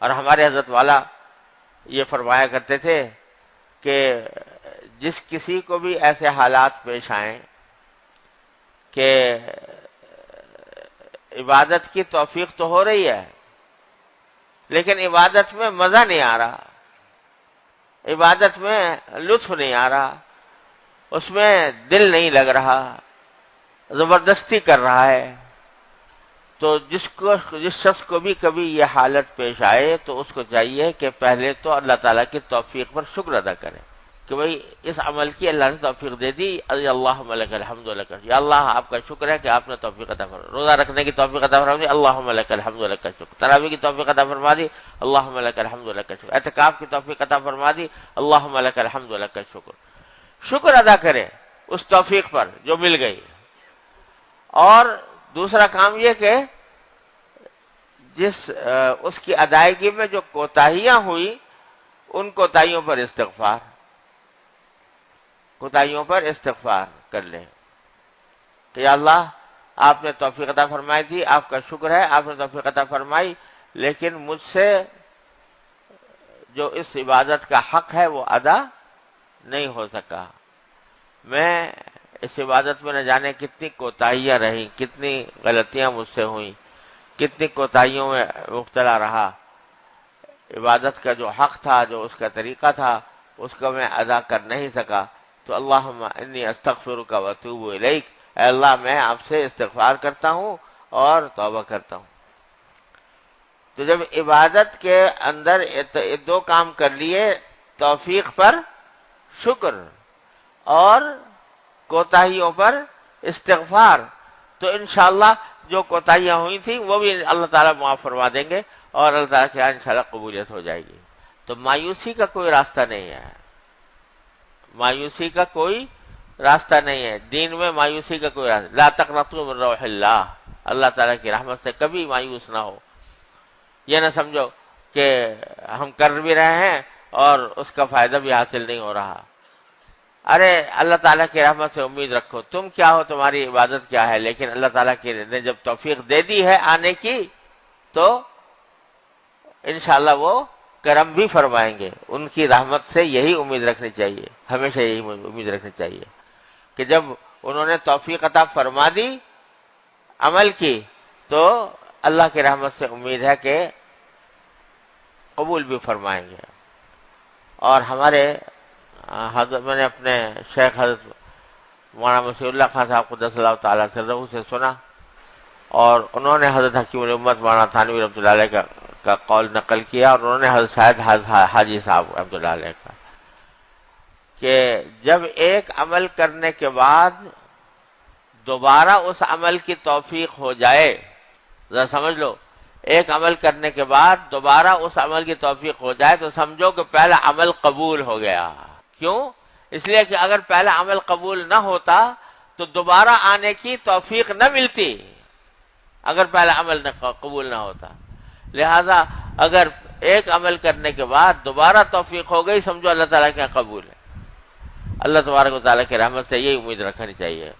اور ہمارے حضرت والا یہ فرمایا کرتے تھے کہ جس کسی کو بھی ایسے حالات پیش آئیں کہ عبادت کی توفیق تو ہو رہی ہے لیکن عبادت میں مزہ نہیں آ رہا، عبادت میں لطف نہیں آ رہا، اس میں دل نہیں لگ رہا، زبردستی کر رہا ہے، تو جس شخص کو بھی کبھی یہ حالت پیش آئے تو اس کو چاہیے کہ پہلے تو اللہ تعالیٰ کی توفیق پر شکر ادا کرے کہ بھئی اس عمل کی اللہ نے توفیق دے دی، اللہم لک الحمد لک، یا اللہ آپ کا شکر ہے کہ آپ نے توفیق عطا فرمائی، روزہ رکھنے کی توفیق عطا فرما دی، اللہم لک الحمد لک شکر، تراویح کی توفیق عطا فرما دی، اللہم لک الحمد لک شکر، اعتکاف کی توفیق عطا فرما دی، اللہم لک الحمد لک شکر، شکر ادا کرے اس توفیق پر جو مل گئی۔ اور دوسرا کام یہ کہ اس کی ادائیگی میں جو کوتاہیاں ہوئی ان کوتاہیوں پر استغفار کر لیں کہ یا اللہ آپ نے توفیق عطا فرمائی تھی، آپ کا شکر ہے آپ نے توفیق عطا فرمائی، لیکن مجھ سے جو اس عبادت کا حق ہے وہ ادا نہیں ہو سکا، میں اس عبادت میں نہ جانے کتنی کوتاہیاں رہیں، کتنی غلطیاں مجھ سے ہوئیں، کتنی کوتاہیوں میں مبتلا رہا، عبادت کا جو حق تھا، جو اس کا طریقہ تھا، اس کو میں ادا کر نہیں سکا، تو اللہم انی استغفرک و اتوب الیک، اے اللہ میں آپ سے استغفار کرتا ہوں اور توبہ کرتا ہوں۔ تو جب عبادت کے اندر دو کام کر لیے، توفیق پر شکر اور کوتاہیوں پر استغفار، تو انشاءاللہ جو کوتاہیاں ہوئی تھیں وہ بھی اللہ تعالیٰ معاف فرما دیں گے اور اللہ تعالیٰ کے یہاں انشاءاللہ قبولیت ہو جائے گی۔ تو مایوسی کا کوئی راستہ نہیں ہے، مایوسی کا کوئی راستہ نہیں ہے دین میں، مایوسی کا کوئی راستہ، لا تقنطوا من روح اللہ، اللہ تعالیٰ کی رحمت سے کبھی مایوس نہ ہو۔ یہ نہ سمجھو کہ ہم کر بھی رہے ہیں اور اس کا فائدہ بھی حاصل نہیں ہو رہا، ارے اللہ تعالیٰ کی رحمت سے امید رکھو، تم کیا ہو، تمہاری عبادت کیا ہے، لیکن اللہ تعالیٰ کی نے جب توفیق دے دی ہے آنے کی تو انشاءاللہ وہ کرم بھی فرمائیں گے، ان کی رحمت سے یہی امید رکھنی چاہیے، ہمیشہ یہی امید رکھنی چاہیے کہ جب انہوں نے توفیق عطا فرما دی عمل کی تو اللہ کی رحمت سے امید ہے کہ قبول بھی فرمائیں گے۔ اور ہمارے حضرت، میں نے اپنے شیخ حضرت مولانا مسیح اللہ خان صاحب قدس اللہ تعالیٰ سرہ سے سنا، اور انہوں نے حضرت حکیم الامت مولانا تھانوی رحمۃ اللہ علیہ کا قول نقل کیا، اور انہوں نے حضرت شاہد حاجی صاحب رحمۃ اللہ علیہ کا، کہ جب ایک عمل کرنے کے بعد دوبارہ اس عمل کی توفیق ہو جائے، ذرا سمجھ لو، ایک عمل کرنے کے بعد دوبارہ اس عمل کی توفیق ہو جائے تو سمجھو کہ پہلا عمل قبول ہو گیا۔ کیوں؟ اس لیے کہ اگر پہلا عمل قبول نہ ہوتا تو دوبارہ آنے کی توفیق نہ ملتی، اگر پہلا عمل قبول نہ ہوتا۔ لہذا اگر ایک عمل کرنے کے بعد دوبارہ توفیق ہو گئی، سمجھو اللہ تعالیٰ کے یہاں قبول ہے۔ اللہ تبارک و تعالیٰ کی رحمت سے یہی امید رکھنی چاہیے۔